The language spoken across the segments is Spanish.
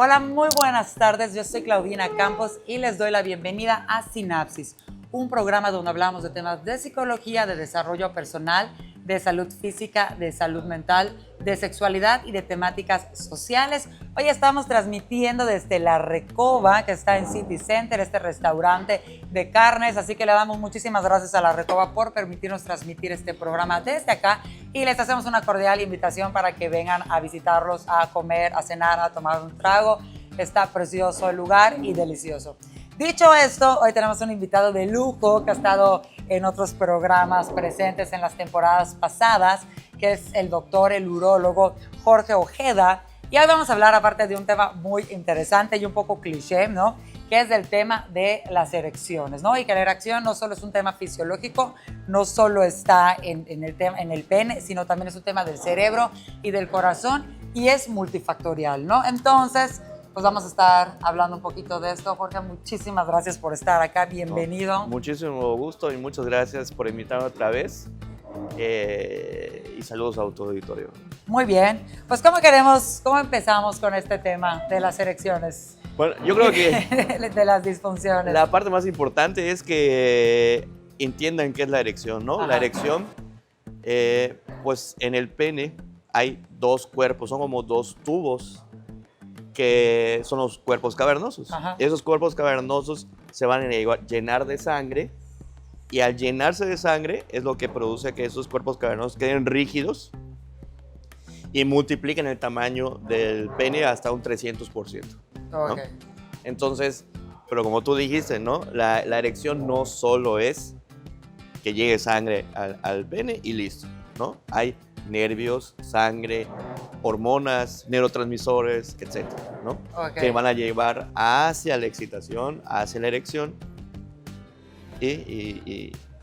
Hola, muy buenas tardes. Yo soy Claudina Campos y les doy la bienvenida a Sinapsis, un programa donde hablamos de temas de psicología, de desarrollo personal, de salud física, de salud mental, de sexualidad y de temáticas sociales. Hoy estamos transmitiendo desde La Recoba, que está en City Center, este restaurante de carnes, así que le damos muchísimas gracias a La Recoba por permitirnos transmitir este programa desde acá y les hacemos una cordial invitación para que vengan a visitarlos, a comer, a cenar, a tomar un trago. Está precioso el lugar y delicioso. Dicho esto, hoy tenemos un invitado de lujo que ha estado en otros programas presentes en las temporadas pasadas, que es el doctor, el urólogo Jorge Ojeda. Y hoy vamos a hablar, aparte de un tema muy interesante y un poco cliché, ¿no? Que es del tema de las erecciones, ¿no? Y que la erección no solo es un tema fisiológico, no solo está en el pene, sino también es un tema del cerebro y del corazón y es multifactorial, ¿no? Entonces, pues vamos a estar hablando un poquito de esto. Jorge, muchísimas gracias por estar acá. Bienvenido. Muchísimo gusto y muchas gracias por invitarme otra vez. Y saludos a tu auditorio. Muy bien. Pues, ¿cómo empezamos con este tema de las erecciones? Bueno, yo creo que de las disfunciones. la parte más importante es que entiendan qué es la erección, ¿no? Ajá. La erección, pues en el pene hay dos cuerpos, son como dos tubos que son los cuerpos cavernosos. Ajá. Esos cuerpos cavernosos se van a llenar de sangre y al llenarse de sangre es lo que produce que esos cuerpos cavernosos queden rígidos y multipliquen el tamaño del pene hasta un 300%. ¿no? Ok. Entonces, pero como tú dijiste, ¿no? La erección no solo es que llegue sangre al pene y listo, ¿no? Hay nervios, sangre, hormonas, neurotransmisores, etcétera, ¿no? Okay. Que van a llevar hacia la excitación, hacia la erección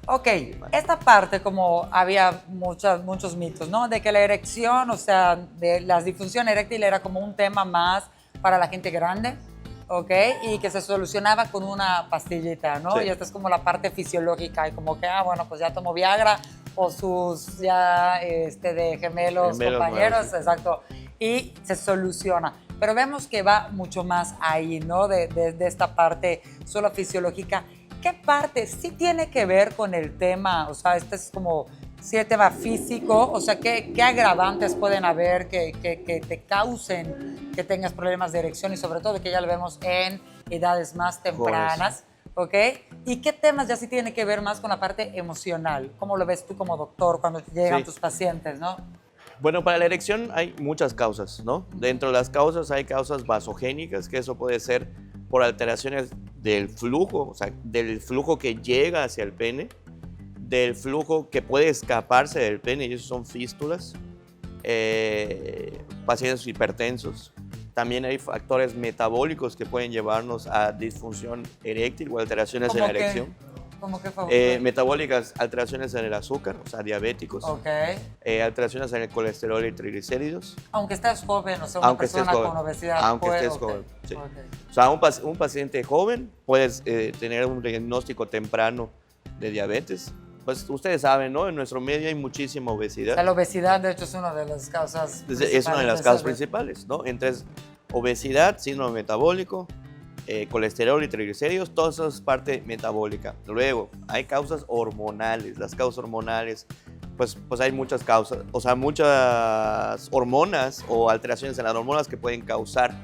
Ok, esta parte, como había muchos mitos, ¿no? De que la erección, o sea, de la disfunción eréctil era como un tema más para la gente grande, ¿ok? Y que se solucionaba con una pastillita, ¿no? Sí. Y esta es como la parte fisiológica y como que, bueno, pues ya tomo Viagra o sus ya de gemelos compañeros, nuevos, sí. Exacto, y se soluciona. Pero vemos que va mucho más ahí, ¿no? De esta parte solo fisiológica. ¿Qué parte sí tiene que ver con el tema? O sea, este es como, sí, el tema físico, o sea, ¿qué agravantes pueden haber que te causen que tengas problemas de erección y sobre todo que ya lo vemos en edades más tempranas, ¿ok? ¿Y qué temas ya sí tienen que ver más con la parte emocional? ¿Cómo lo ves tú como doctor cuando llegan tus pacientes, no? Bueno, para la erección hay muchas causas, ¿no? Dentro de las causas hay causas vasogénicas, que eso puede ser por alteraciones del flujo, o sea, del flujo que llega hacia el pene, del flujo que puede escaparse del pene, y esos son fístulas, pacientes hipertensos. También hay factores metabólicos que pueden llevarnos a disfunción eréctil o alteraciones en la erección. ¿Cómo que favor? Metabólicas, alteraciones en el azúcar, o sea, diabéticos. Ok. Alteraciones en el colesterol y triglicéridos. Aunque estés joven, o sea, una persona con obesidad. Aunque estés joven, sí. O sea, un paciente joven puedes tener un diagnóstico temprano de diabetes. Pues ustedes saben, ¿no? En nuestro medio hay muchísima obesidad. O sea, la obesidad, de hecho, es una de las causas principales. Es una de las causas principales, ¿no? Entre obesidad, síndrome metabólico, colesterol y triglicéridos, todo eso es parte metabólica. Luego, hay causas hormonales. Las causas hormonales, pues hay muchas causas, o sea, muchas hormonas o alteraciones en las hormonas que pueden causar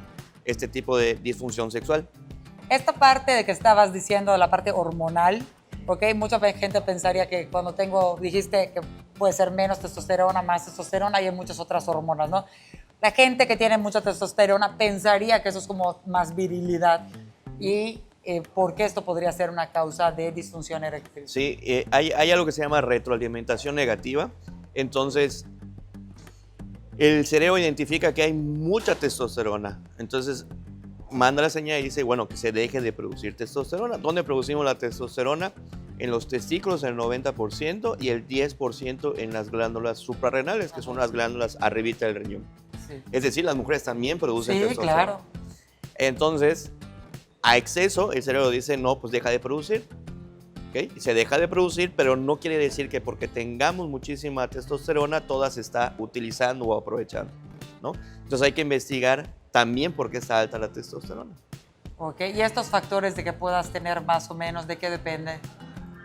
este tipo de disfunción sexual. Esta parte de que estabas diciendo, la parte hormonal, ¿ok? Mucha gente pensaría que cuando dijiste que puede ser menos testosterona, más testosterona, y hay muchas otras hormonas, ¿no? La gente que tiene mucha testosterona pensaría que eso es como más virilidad. ¿Y por qué esto podría ser una causa de disfunción eréctil? Sí, hay algo que se llama retroalimentación negativa. Entonces, el cerebro identifica que hay mucha testosterona. Entonces, manda la señal y dice, bueno, que se deje de producir testosterona. ¿Dónde producimos la testosterona? En los testículos el 90% y el 10% en las glándulas suprarrenales, que son las glándulas arribita del riñón. Sí. Es decir, las mujeres también producen testosterona. Sí, claro. Entonces, a exceso, el cerebro dice, no, pues deja de producir. ¿Okay? Y se deja de producir, pero no quiere decir que porque tengamos muchísima testosterona, toda se está utilizando o aprovechando, ¿no? Entonces hay que investigar también porque está alta la testosterona. Ok, ¿y estos factores de que puedas tener más o menos, de qué depende?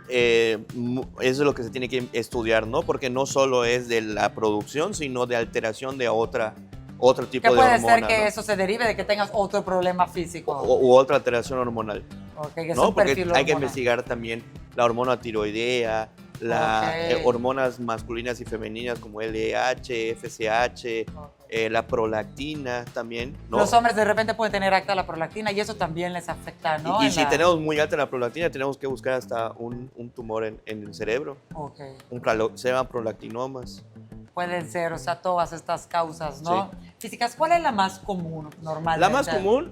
Eso es lo que se tiene que estudiar, ¿no? Porque no solo es de la producción, sino de alteración de otro tipo Que de puede hormona, ser que ¿no? eso se derive de que tengas otro problema físico. U otra alteración hormonal, Ok, que es ¿no? un Porque perfil hay que hormonal. investigar también la hormona tiroidea, las Ok. hormonas masculinas y femeninas como LH, FSH, Ok. la prolactina también, ¿no? Los hombres de repente pueden tener alta la prolactina y eso también les afecta, ¿no? Y si tenemos muy alta la prolactina, tenemos que buscar hasta un tumor en el cerebro. Ok, Se llaman prolactinomas. pueden ser, o sea, todas estas causas, ¿no? Físicas, ¿cuál es la más común normalmente? La más común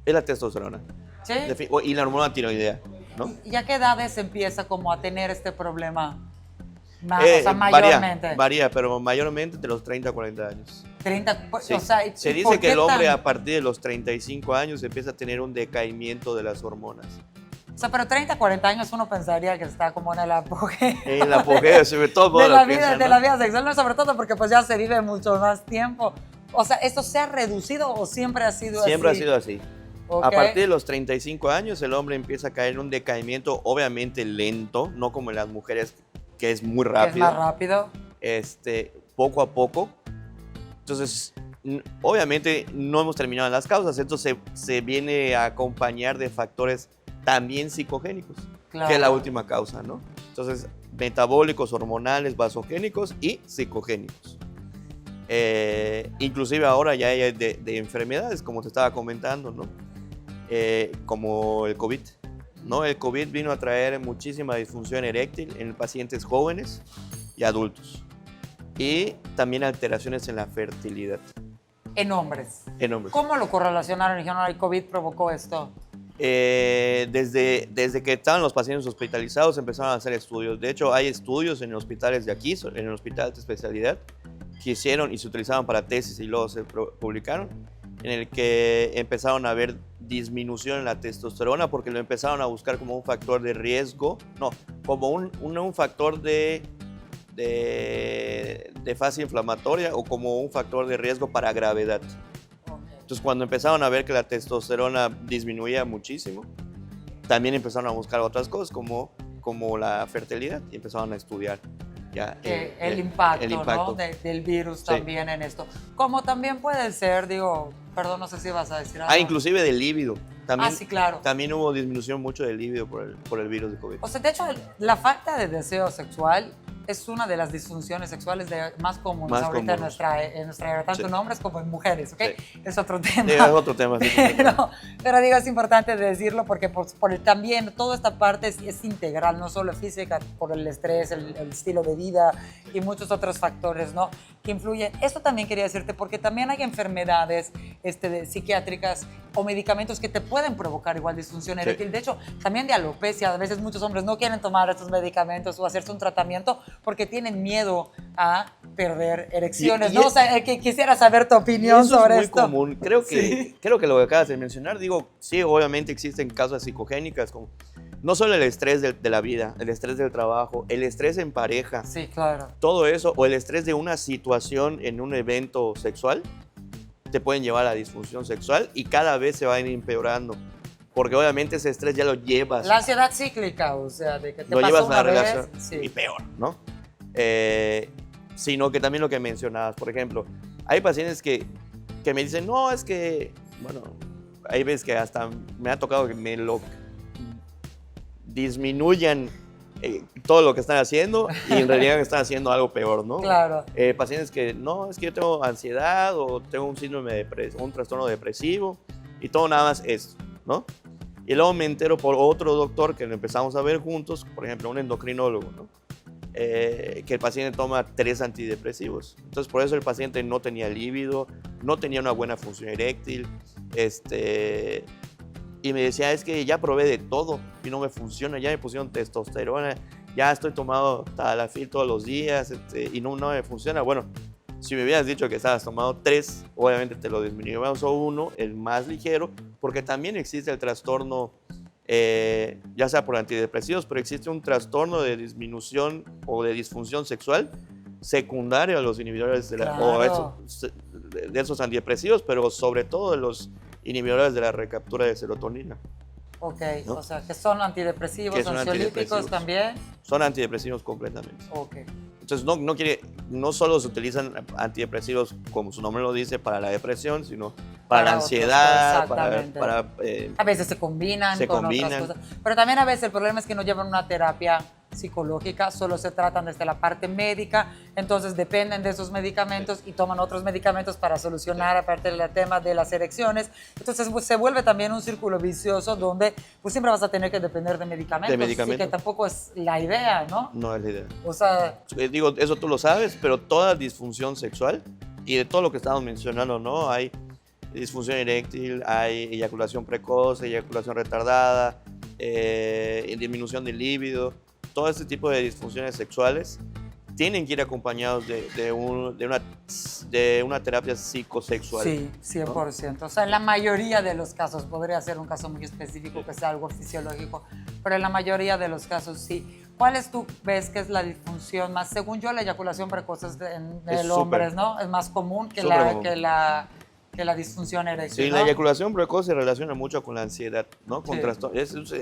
es la testosterona. ¿Sí? Y la hormona tiroidea, ¿no? ¿Y a qué edades empieza como a tener este problema? O sea, Varía, mayormente. varía, pero mayormente de los 30 a 40 años. 30, Sí. o sea, ¿y Se por dice que qué el hombre tan- a partir de los 35 años empieza a tener un decaimiento de las hormonas. O sea, pero 30, 40 años uno pensaría que está como en el apogeo. En la apogeo, sobre todo de lo la piensan, vida, de ¿no? la vida sexual, no, sobre todo porque pues ya se vive mucho más tiempo. O sea, ¿esto se ha reducido o siempre ha sido Siempre así? ha sido así. Ok. A partir de los 35 años, el hombre empieza a caer en un decaimiento obviamente lento, no como en las mujeres, que es muy ¿Que es rápido. más rápido? Poco a poco. Entonces, obviamente no hemos terminado las causas, esto se viene a acompañar de factores también psicogénicos, Claro. que es la última causa, ¿no? Entonces, metabólicos, hormonales, vasogénicos y psicogénicos. Inclusive ahora ya hay de enfermedades, como te estaba comentando, ¿no? Como el COVID, ¿no? El COVID vino a traer muchísima disfunción eréctil en pacientes jóvenes y adultos. Y también alteraciones en la fertilidad En hombres. en hombres. ¿Cómo lo correlacionaron? Dijeron, el COVID provocó esto. Desde que estaban los pacientes hospitalizados empezaron a hacer estudios. De hecho, hay estudios en hospitales de aquí, en el hospital de especialidad, que hicieron y se utilizaban para tesis y luego se publicaron, en el que empezaron a ver disminución en la testosterona porque lo empezaron a buscar como un factor de riesgo, no, como un factor de fase inflamatoria o como un factor de riesgo para gravedad. Entonces, cuando empezaron a ver que la testosterona disminuía muchísimo, también empezaron a buscar otras cosas como la fertilidad y empezaron a estudiar ya El impacto, el impacto. ¿no? del virus Sí. también en esto. Como también puede ser, digo, perdón, no sé si vas a decir algo. Inclusive del líbido. También, Sí, claro. También hubo disminución mucho del líbido por el virus de COVID. O sea, de hecho, la falta de deseo sexual es una de las disfunciones sexuales más comunes Más ahorita comunes. en nuestra era, tanto Sí. en hombres como en mujeres, ¿ok? Sí. Es otro tema. Es otro tema. Sí. Pero digo, es importante decirlo porque también toda esta parte es integral, no solo física, por el estrés, el estilo de vida y muchos otros factores, ¿no? Que influyen. Esto también quería decirte porque también hay enfermedades psiquiátricas o medicamentos que te pueden provocar igual disfunción eréctil. De hecho, también de alopecia. A veces muchos hombres no quieren tomar estos medicamentos o hacerse un tratamiento porque tienen miedo a perder erecciones, ¿no? O sea, que quisiera saber tu opinión eso sobre es muy esto. común. Creo que lo que acabas de mencionar, digo, sí, obviamente existen causas psicogénicas, como no solo el estrés de la vida, el estrés del trabajo, el estrés en pareja, Sí, claro. todo eso, o el estrés de una situación en un evento sexual, te pueden llevar a la disfunción sexual y cada vez se va a ir empeorando. Porque obviamente ese estrés ya lo llevas. La ansiedad cíclica, o sea, de que te Lo pasó llevas a una la vez, relación sí. y peor, ¿no? Sino que también lo que mencionabas, por ejemplo, hay pacientes que me dicen, no, es que, bueno, hay veces que hasta me ha tocado que me lo disminuyan todo lo que están haciendo y en realidad están haciendo algo peor, ¿no? Claro. Pacientes que, no, es que yo tengo ansiedad o tengo un síndrome de un trastorno depresivo y todo nada más esto, ¿no? Y luego me entero por otro doctor que lo empezamos a ver juntos, por ejemplo, un endocrinólogo, ¿no? Que el paciente toma 3 antidepresivos. Entonces, por eso el paciente no tenía líbido, no tenía una buena función eréctil, y me decía, es que ya probé de todo y no me funciona, ya me pusieron testosterona, ya estoy tomando Tadalafil todos los días y no me funciona. Bueno, si me hubieras dicho que estabas tomando 3, obviamente te lo disminuimos a 1, el más ligero, porque también existe el trastorno, ya sea por antidepresivos, pero existe un trastorno de disminución o de disfunción sexual secundario a los inhibidores de Claro. de esos antidepresivos, pero sobre todo de los inhibidores de la recaptura de serotonina. Ok, ¿no? o sea, que son antidepresivos, Que son ansiolíticos antidepresivos. también. Son antidepresivos completamente. Ok. Entonces, no solo se utilizan antidepresivos, como su nombre lo dice, para la depresión, sino para la otras ansiedad, cosas, exactamente. A veces se combinan con otras cosas. Pero también a veces el problema es que no llevan una terapia psicológica, solo se tratan desde la parte médica, entonces dependen de esos medicamentos y toman otros medicamentos para solucionar aparte del tema de las erecciones. Entonces pues, se vuelve también un círculo vicioso donde pues siempre vas a tener que depender de medicamentos. Así que tampoco es la idea, ¿no? No es la idea. O sea, digo, eso tú lo sabes, pero toda disfunción sexual y de todo lo que estamos mencionando, ¿no? Hay disfunción eréctil, hay eyaculación precoz, eyaculación retardada, disminución del líbido. Todo este tipo de disfunciones sexuales tienen que ir acompañados de una terapia psicosexual. Sí, 100%. ¿No? O sea, en la mayoría de los casos, podría ser un caso muy específico que sea algo fisiológico, pero en la mayoría de los casos sí. ¿Cuáles tú ves que es la disfunción más? Según yo, la eyaculación precoz en el hombre, ¿no? Es más común que la disfunción eréctil. Sí, ¿no? la eyaculación precoz se relaciona mucho con la ansiedad, ¿no? Con trastornos.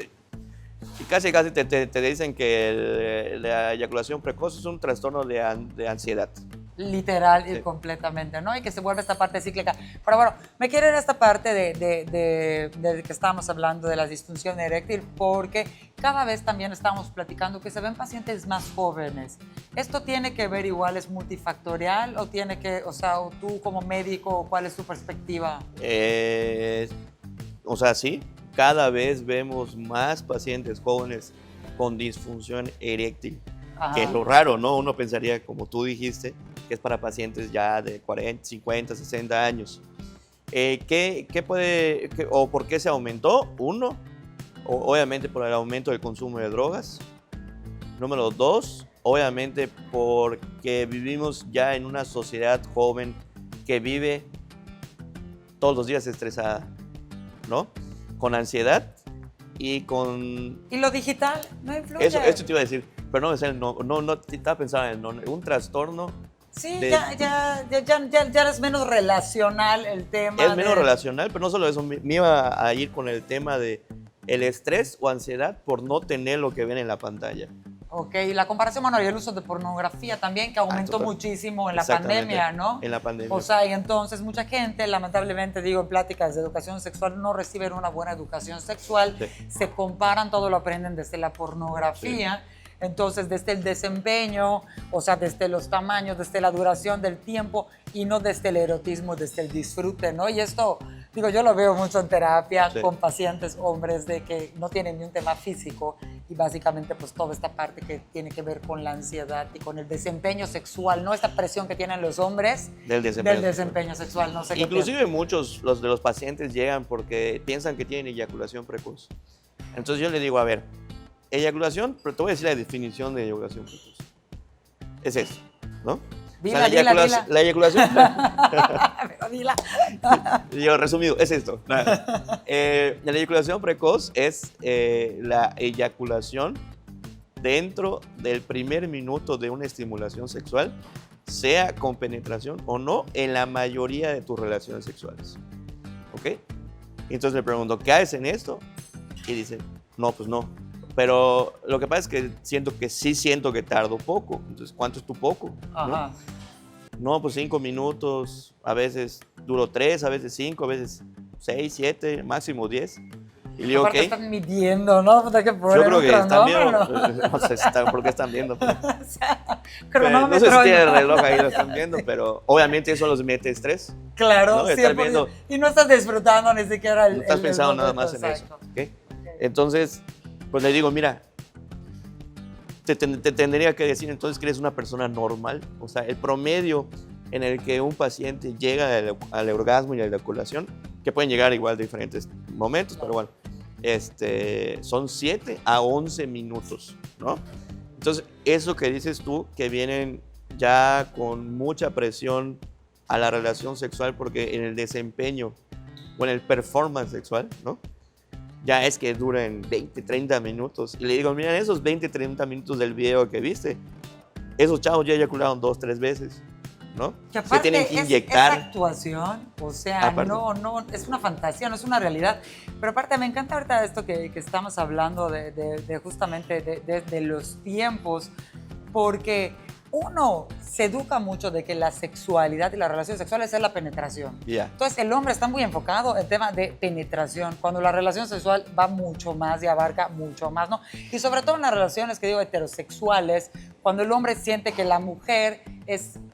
Y casi te dicen que la eyaculación precoz es un trastorno de ansiedad. Literal y completamente, ¿no? Y que se vuelve esta parte cíclica. Pero bueno, me quiero ir a esta parte de que estábamos hablando de la disfunción eréctil, porque cada vez también estamos platicando que se ven pacientes más jóvenes. ¿Esto tiene que ver igual, es multifactorial o tiene que, o sea, tú como médico, cuál es tu perspectiva? O sea, sí. Cada vez vemos más pacientes jóvenes con disfunción eréctil, Ajá. que es lo raro, ¿no? Uno pensaría, como tú dijiste, que es para pacientes ya de 40, 50, 60 años. ¿O por qué se aumentó? Uno, obviamente por el aumento del consumo de drogas. Número dos, obviamente porque vivimos ya en una sociedad joven que vive todos los días estresada, ¿no? Con ansiedad y con... ¿Y lo digital no influye? Eso te iba a decir, pero no me sale, no estaba pensando en el nombre. Un trastorno... Sí, ya es menos relacional el tema. Es menos relacional, pero no solo eso, me iba a ir con el tema de el estrés o ansiedad por no tener lo que ven en la pantalla. Ok, y la comparación, bueno, y el uso de pornografía también, que aumentó muchísimo en la pandemia, ¿no? En la pandemia. O sea, y entonces mucha gente, lamentablemente, digo, en pláticas de educación sexual, no reciben una buena educación sexual, se comparan, todo lo aprenden desde la pornografía. Sí. Entonces, desde el desempeño, o sea, desde los tamaños, desde la duración del tiempo y no desde el erotismo, desde el disfrute, ¿no? Y esto, digo, yo lo veo mucho en terapia con pacientes hombres de que no tienen ni un tema físico y básicamente pues toda esta parte que tiene que ver con la ansiedad y con el desempeño sexual, ¿no? Esta presión que tienen los hombres del desempeño sexual, no sé qué. Inclusive muchos de los pacientes llegan porque piensan que tienen eyaculación precoz. Entonces yo le digo, a ver, eyaculación, pero te voy a decir la definición de eyaculación precoz. Es eso, ¿no? Dila, o sea, la eyaculación. Pero dila. Yo resumido, es esto. La eyaculación precoz es la eyaculación dentro del primer minuto de una estimulación sexual, sea con penetración o no, en la mayoría de tus relaciones sexuales. ¿Ok? Entonces le pregunto, ¿qué haces en esto? Y dice, no, pues no. Pero lo que pasa es que siento que tardo poco. Entonces, ¿cuánto es tu poco? Ajá. No, pues 5 minutos, a veces duro 3, a veces 5, a veces 6, 7, máximo 10. Y le digo, ¿qué están midiendo, no? Yo creo que están viendo, no sé por qué están viendo. O sea, no sé si tiene el reloj ahí, lo están viendo, pero obviamente eso los mete estrés. Claro, ¿no? Sí, viendo, y no estás disfrutando ni siquiera no estás pensando nada más en eso. ¿Okay? Entonces, pues le digo, mira, te tendría que decir entonces que eres una persona normal. O sea, el promedio en el que un paciente llega al orgasmo y a la eyaculación, que pueden llegar igual de diferentes momentos, pero bueno, son 7 a 11 minutos, ¿no? Entonces, eso que dices tú, que vienen ya con mucha presión a la relación sexual, porque en el desempeño o en el performance sexual, ¿no? Ya es que duran 20, 30 minutos. Y le digo, mira, esos 20, 30 minutos del video que viste, esos chavos ya eyacularon 2, 3 veces. ¿no? Que Se aparte tienen que es inyectar. actuación, o sea, Aparte. no, es una fantasía, no es una realidad. Pero aparte me encanta ahorita esto que estamos hablando de justamente de los tiempos, porque uno se educa mucho de que la sexualidad y las relaciones sexuales es la penetración. Ya. Entonces el hombre está muy enfocado en tema de penetración, cuando la relación sexual va mucho más y abarca mucho más, ¿no? Y sobre todo en las relaciones que digo heterosexuales, cuando el hombre siente que la mujer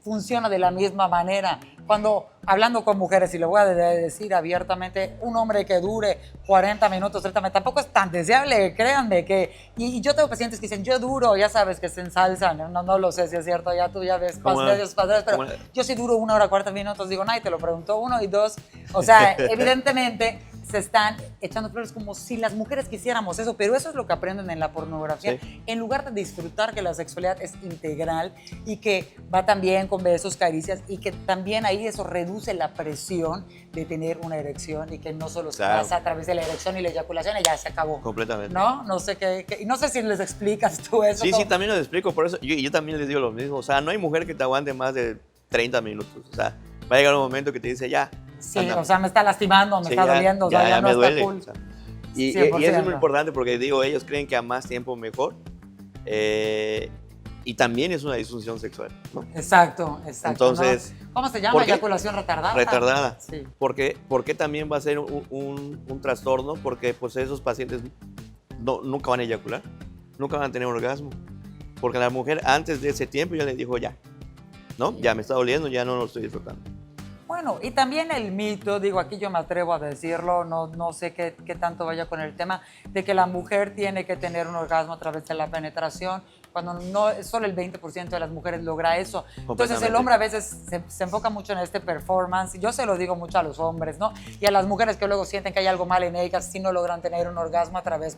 funciona de la misma manera. Cuando hablando con mujeres, y le voy a decir abiertamente, un hombre que dure 40 minutos, 30 minutos, tampoco es tan deseable, créanme que... Y yo tengo pacientes que dicen, yo duro, ya sabes que se ensalzan, no lo sé si es cierto, ya tú ya ves, pero yo sí duro 1 hora 40 minutos, digo, nadie te lo preguntó, 1 y 2, o sea, evidentemente se están echando flores como si las mujeres quisiéramos eso, pero eso es lo que aprenden en la pornografía, Sí. en lugar de disfrutar que la sexualidad es integral y que va también con besos, caricias, y que también ahí eso reduce la presión de tener una erección y que no solo se Claro. pasa a través de la erección y la eyaculación y ya se acabó. Completamente. No sé y no sé si les explicas tú eso. Sí, ¿no? también lo explico, por eso yo también les digo lo mismo, o sea, no hay mujer que te aguante más de 30 minutos, o sea, va a llegar un momento que te dice, ya. Sí, anda. o sea, me está lastimando, me Sí, está ya, doliendo, o sea, ya no me está duele. cool. O sea, y 100%. eso es muy importante porque digo, ellos creen que a más tiempo mejor, y también es una disfunción sexual, ¿no? Exacto. Entonces, ¿no? ¿Cómo se llama? ¿por qué? Eyaculación retardada. Retardada. Sí. ¿Por qué también va a ser un trastorno? Porque pues esos pacientes nunca van a eyacular, nunca van a tener orgasmo. Porque la mujer antes de ese tiempo ya les dijo ya, ¿no? Ya me está doliendo, ya no lo estoy disfrutando. Bueno, y también el mito, digo, aquí yo me atrevo a decirlo, no sé qué tanto vaya con el tema, de que la mujer tiene que tener un orgasmo a través de la penetración, cuando no solo el 20% de las mujeres logra eso. Entonces el hombre a veces se enfoca mucho en este performance, yo se lo digo mucho a los hombres, ¿no? Y a las mujeres que luego sienten que hay algo mal en ellas si no logran tener un orgasmo a través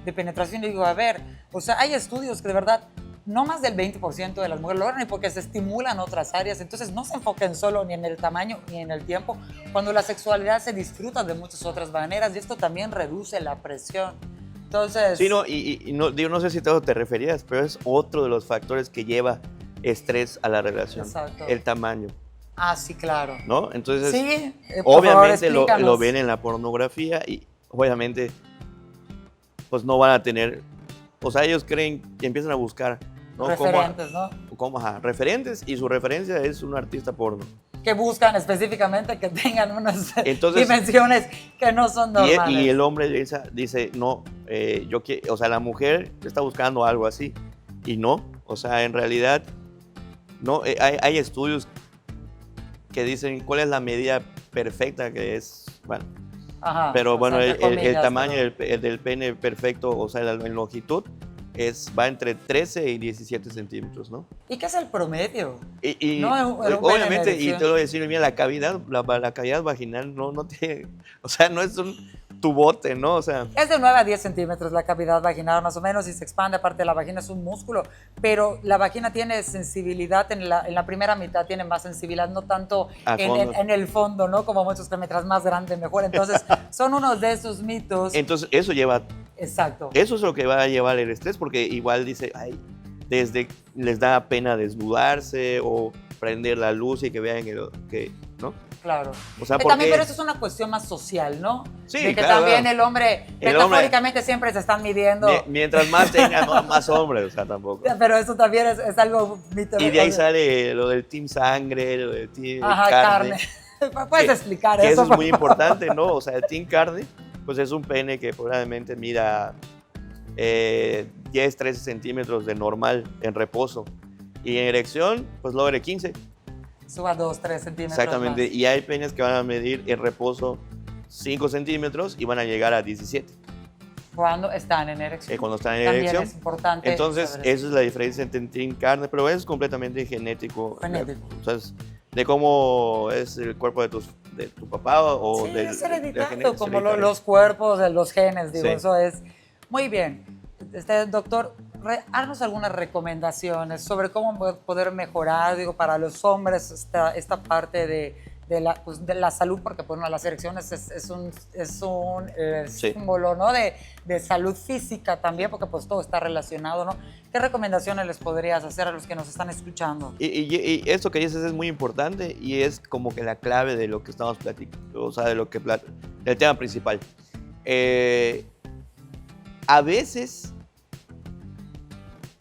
de penetración. Y digo, a ver, o sea, hay estudios que de verdad no más del 20% de las mujeres logran y porque se estimulan otras áreas. Entonces no se enfoquen solo ni en el tamaño ni en el tiempo, cuando la sexualidad se disfruta de muchas otras maneras y esto también reduce la presión. Entonces... Sí, no, y no, digo, no sé si te referías, pero es otro de los factores que lleva estrés a la relación. Exacto. El tamaño. Ah, sí, claro. ¿No? Entonces, sí, por obviamente favor, lo ven en la pornografía y obviamente pues no van a tener, o sea, ellos creen que empiezan a buscar, ¿no? Referentes, ¿no? Referentes, y su referencia es un artista porno. Que buscan específicamente que tengan unas Entonces, dimensiones que no son normales. Y el hombre dice no, o sea, la mujer está buscando algo así, y no, o sea, en realidad, no, hay estudios que dicen cuál es la medida perfecta que es, bueno, Ajá, pero bueno, sea, el tamaño del pene perfecto, o sea, la longitud, va entre 13 y 17 centímetros, ¿no? ¿Y qué es el promedio? Y No, obviamente, y te lo voy a decir, mira, la cavidad vaginal no tiene, o sea, no es un tubote, ¿no? O sea, Es de 9 a 10 centímetros la cavidad vaginal, más o menos, y se expande. Aparte, la vagina es un músculo, pero la vagina tiene sensibilidad, en la primera mitad tiene más sensibilidad, no tanto en el fondo, ¿no? Como muchos que mientras más grande, mejor. Entonces, son unos de esos mitos. Entonces, eso lleva... Exacto. Eso es lo que va a llevar el estrés, porque igual dice, ay, les da pena desnudarse o prender la luz y que vean que ¿no? Claro. O sea, también, pero eso es una cuestión más social, ¿no? Sí, de que claro, también claro. el hombre, metafóricamente, siempre se están midiendo. Mientras más tenga, más hombres, o sea, tampoco. Pero eso también es algo mito. Y de ahí sale lo del team sangre, lo del team carne. ¿Puedes explicar eso? Eso es muy importante, ¿no? O sea, el team carne, pues es un pene que probablemente mida 10, 13 centímetros de normal en reposo. Y en erección, pues logra 15. Suba 2, 3 centímetros. Exactamente. Más. Y hay penes que van a medir en reposo 5 centímetros y van a llegar a 17. Cuando están en erección. Cuando están en también erección. Es importante. Entonces, esa es la diferencia entre team carne, pero es completamente genético. O sea, de cómo es el cuerpo de tu papá o sí, es hereditario, como hereditario. los cuerpos, los genes, digo, Sí. eso es. Muy bien. Doctor, haznos algunas recomendaciones sobre cómo poder mejorar, digo, para los hombres esta parte de la salud, porque bueno, las erecciones es un Sí. símbolo, ¿no? de salud física también, porque pues todo está relacionado, ¿no? ¿Qué recomendaciones les podrías hacer a los que nos están escuchando? Y esto que dices es muy importante y es como que la clave de lo que estamos platicando, o sea, del tema principal. A veces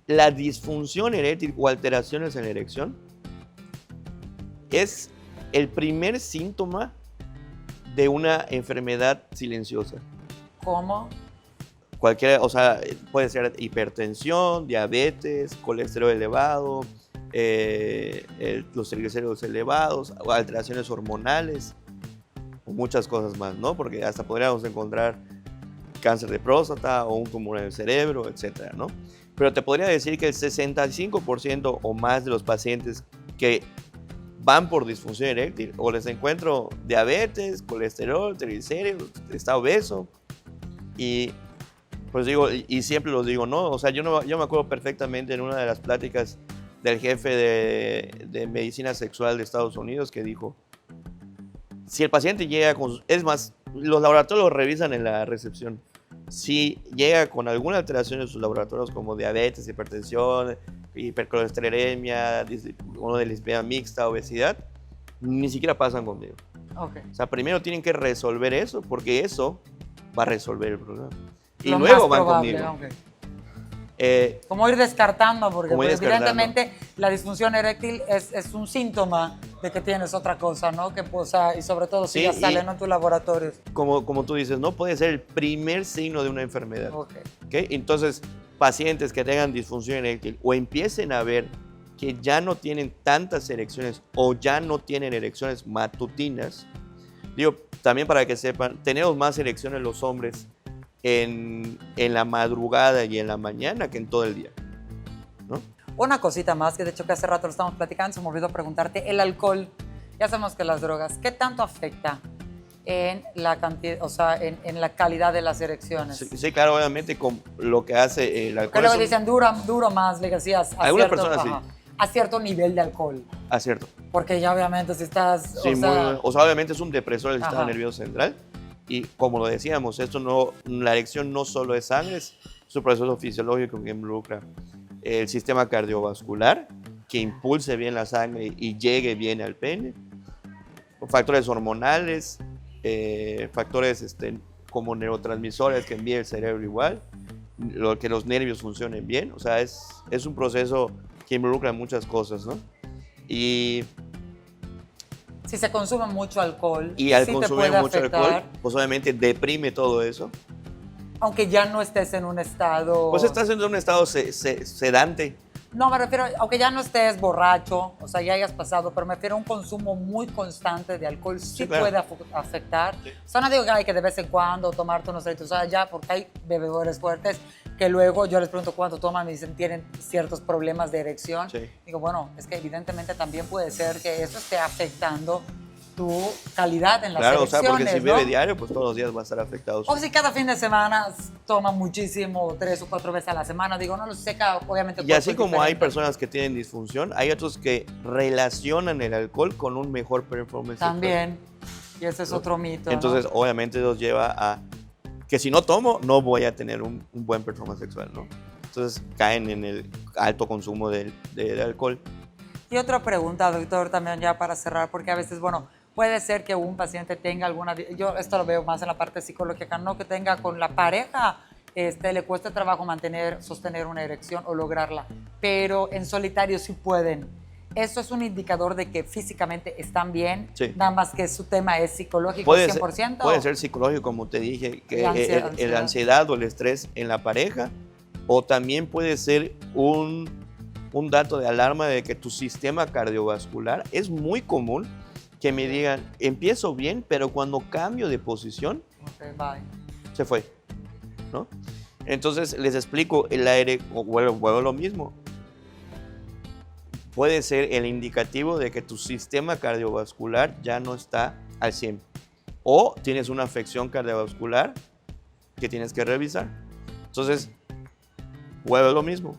la disfunción eréctil o alteraciones en la erección es el primer síntoma de una enfermedad silenciosa. ¿Cómo? Cualquiera, o sea, puede ser hipertensión, diabetes, colesterol elevado, los triglicéridos elevados, alteraciones hormonales, o muchas cosas más, ¿no? Porque hasta podríamos encontrar cáncer de próstata o un tumor en el cerebro, etcétera, ¿no? Pero te podría decir que el 65% o más de los pacientes que van por disfunción eréctil o les encuentro diabetes, colesterol, triglicéridos, está obeso y pues digo, y siempre los digo, ¿no? O sea, yo me acuerdo perfectamente en una de las pláticas del jefe de medicina sexual de Estados Unidos que dijo, si el paciente llega con, es más, los laboratorios lo revisan en la recepción, si llega con alguna alteración en sus laboratorios como diabetes, hipertensión, hipercolesterolemia, uno de dislipidemia mixta, obesidad, ni siquiera pasan conmigo. Okay. O sea, primero tienen que resolver eso, porque eso va a resolver el problema. Y Lo luego más van probable, conmigo. Okay. Como ir descartando, porque Como ir pues, descartando. evidentemente la disfunción eréctil es un síntoma de que tienes otra cosa, ¿no? Que, pues, y sobre todo si Sí, ya salen en tus laboratorios. Como tú dices, no puede ser el primer signo de una enfermedad. Okay. ¿Okay? Entonces, pacientes que tengan disfunción eréctil o empiecen a ver que ya no tienen tantas erecciones o ya no tienen erecciones matutinas, digo, también para que sepan, tenemos más erecciones los hombres en la madrugada y en la mañana que en todo el día, ¿no? Una cosita más, que de hecho que hace rato lo estamos platicando, se me olvidó preguntarte, el alcohol, ya sabemos que las drogas, ¿qué tanto afecta en la cantidad, o sea, en la calidad de las erecciones? Sí, claro, obviamente con lo que hace el alcohol. Porque luego dicen duro más, le decías, algunas personas sí. A cierto nivel de alcohol. A cierto. Porque ya obviamente si estás, sí, o sea, obviamente es un depresor del sistema nervioso central. Y como lo decíamos, la erección no solo es sangre, es un proceso fisiológico que involucra el sistema cardiovascular, que impulse bien la sangre y llegue bien al pene, factores hormonales, factores como neurotransmisores que envíe el cerebro igual, que los nervios funcionen bien, o sea, es un proceso que involucra muchas cosas, ¿no? Y si se consume mucho alcohol, y al sí consumir te puede mucho afectar, alcohol, pues obviamente deprime todo eso. Aunque ya no estés en un estado... Pues estás en un estado sedante. No, me refiero, aunque ya no estés borracho, o sea, ya hayas pasado, pero me refiero a un consumo muy constante de alcohol, sí claro. puede afectar. Sí. O sea, no digo que hay que de vez en cuando tomarte unos litros, o sea, ya, porque hay bebedores fuertes que luego yo les pregunto cuánto toman, me dicen tienen ciertos problemas de erección. Sí. Digo, bueno, es que evidentemente también puede ser que eso esté afectando tu calidad en las erecciones, o sea, porque si bebe ¿no? diario, pues todos los días va a estar afectado. O si cada fin de semana toma muchísimo, 3 o 4 veces a la semana, digo, no lo sé, obviamente. Y así como hay personas que tienen disfunción, hay otros que relacionan el alcohol con un mejor performance también, y ese es ¿no? otro mito. Entonces, ¿no? obviamente, los lleva a que si no tomo, no voy a tener un buen performance sexual, ¿no? Entonces, caen en el alto consumo de alcohol. Y otra pregunta, doctor, también ya para cerrar, porque a veces, bueno, puede ser que un paciente tenga alguna, yo esto lo veo más en la parte psicológica, no que tenga con la pareja, le cuesta trabajo sostener una erección o lograrla, pero en solitario sí pueden. ¿Eso es un indicador de que físicamente están bien? Sí. Nada más que su tema es psicológico, 100%. Puede ser psicológico, como te dije, que La ansiedad o el estrés en la pareja, o también puede ser un dato de alarma de que tu sistema cardiovascular es muy común que me digan, empiezo bien, pero cuando cambio de posición, okay, bye. Se fue, ¿no? Entonces les explico, vuelvo a lo mismo. Puede ser el indicativo de que tu sistema cardiovascular ya no está al 100. O tienes una afección cardiovascular que tienes que revisar. Entonces, vuelvo a lo mismo.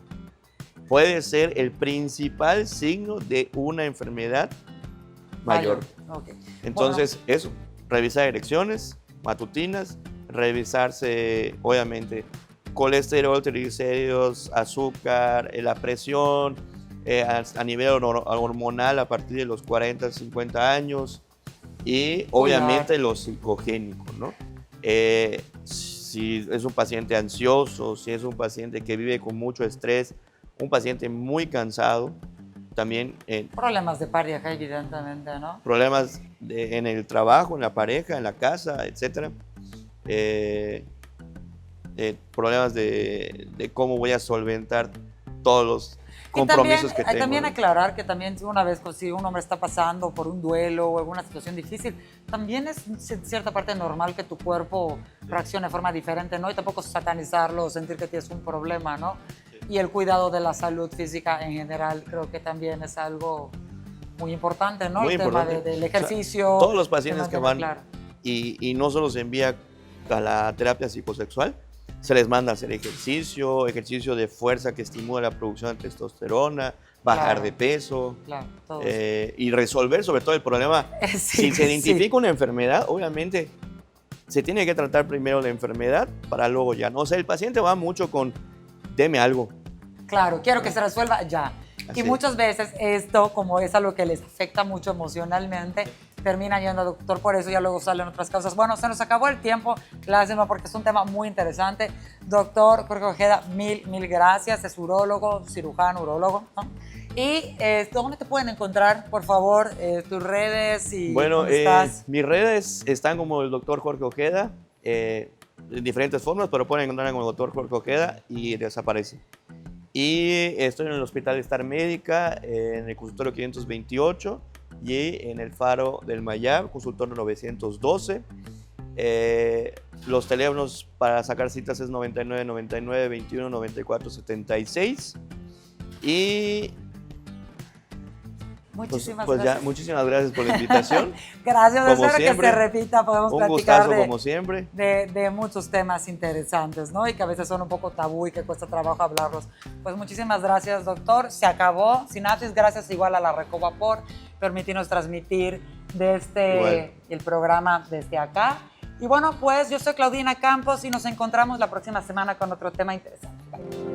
Puede ser el principal signo de una enfermedad mayor. Ok. Entonces, eso, revisar erecciones matutinas, revisarse, obviamente, colesterol, triglicéridos, azúcar, la presión, a nivel hormonal a partir de los 40, 50 años y obviamente lo psicogénico, ¿no? Si es un paciente ansioso, si es un paciente que vive con mucho estrés, un paciente muy cansado, también problemas de pareja, evidentemente, ¿no? Problemas en el trabajo, en la pareja, en la casa, etc. Problemas de cómo voy a solventar todos los compromisos que tengo. También aclarar que también una vez si un hombre está pasando por un duelo o alguna situación difícil, también es en cierta parte normal que tu cuerpo reaccione de forma diferente, ¿no? Y tampoco satanizarlo o sentir que tienes un problema, ¿no? Y el cuidado de la salud física en general creo que también es algo muy importante, ¿no? Muy el importante. tema del ejercicio. O sea, todos los pacientes que van claro. y no solo se envía a la terapia psicosexual, se les manda a hacer ejercicio de fuerza que estimula la producción de testosterona, bajar de peso, todo y resolver sobre todo el problema. Si se identifica una enfermedad, obviamente se tiene que tratar primero la enfermedad para luego ya, ¿no? O sea, el paciente va mucho con, deme algo. Claro, quiero que se resuelva ya. Así. Y muchas veces esto, como es algo que les afecta mucho emocionalmente, termina yendo al doctor, por eso ya luego salen otras causas. Bueno, se nos acabó el tiempo, lástima, porque es un tema muy interesante. Doctor Jorge Ojeda, mil gracias, es urólogo, cirujano, urólogo, ¿no? Y ¿dónde te pueden encontrar, por favor, tus redes y dónde estás? Mis redes están como el doctor Jorge Ojeda, de diferentes formas, pero pueden encontrar como el doctor Jorge Ojeda y desaparece. Y estoy en el Hospital Star Médica, en el consultorio 528 y en el Faro del Mayab, consultorio 912. Los teléfonos para sacar citas es 99 99 21 94 76. Y muchísimas gracias. Ya, muchísimas gracias por la invitación. Gracias, espero que se repita, podemos un platicar gustazo, como siempre. De muchos temas interesantes, ¿no? Y que a veces son un poco tabú y que cuesta trabajo hablarlos. Pues muchísimas gracias, doctor. Se acabó Sinapsis, gracias igual a la Recoba por permitirnos transmitir el programa desde acá. Y bueno, pues yo soy Claudina Campos y nos encontramos la próxima semana con otro tema interesante.